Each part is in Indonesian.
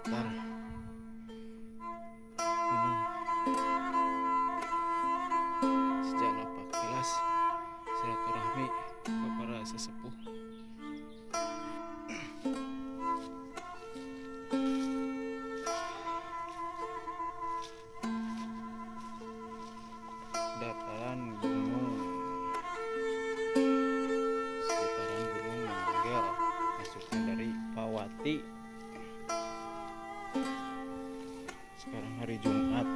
datar gunung. Sejak napak tilas silaturahmi ke para sesepuh. Dataran gunung, sekitaran gunung Menonggel, masuknya dari Pawati. Sekarang hari Jumat.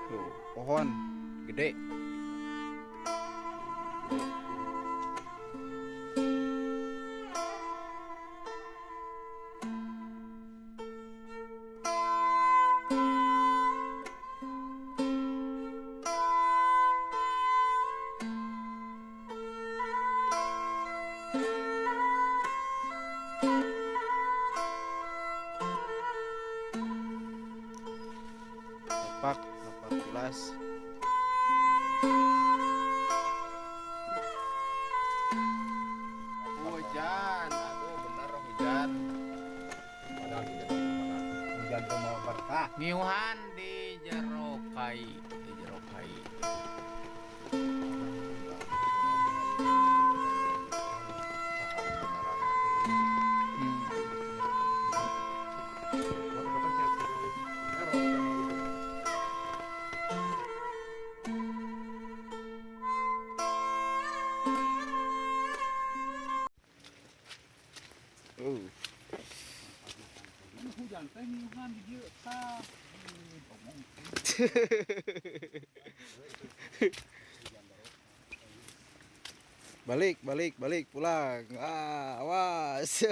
Tuh, pohon gede. Napak tilas. Hujan, aduh bener hujan. Hujan tuh mau berkah. Miuhan di jero kai, di jero kai. Hujan teh miuhan di dieu tah. Balik pulang. Awas.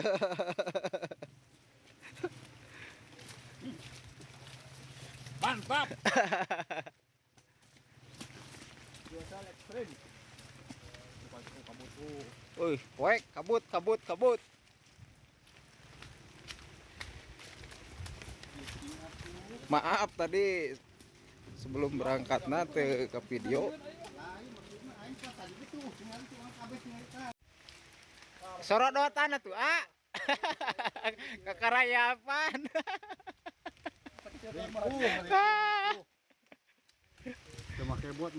Mantap. Cuaca ekstrim. Kabut. Wih, wek, kabut. Maaf tadi sebelum berangkat nate ke video. Sorodotan tuh, kekarayapan. Make buat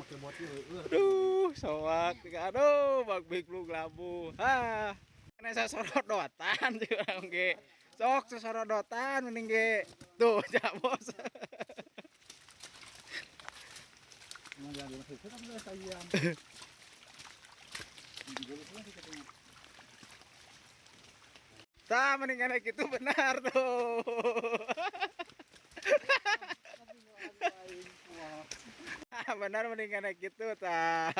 Aduh, soak. Aduh, bagbik lu labu. Ini saya sorodotan juga nge. Sok sesorodotan mending ge. Tuh, jak bos. Tah mendingan gitu benar tuh. Benar mendingan gitu tah.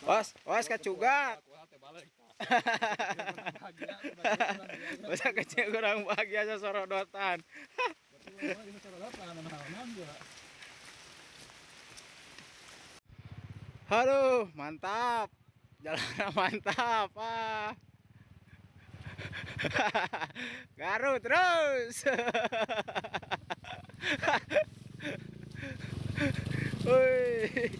Was kacugat. Masa kecil kurang bahagia sesorodotan. Aduh, mantap. Jalannya mantap. Garut terus. Woi.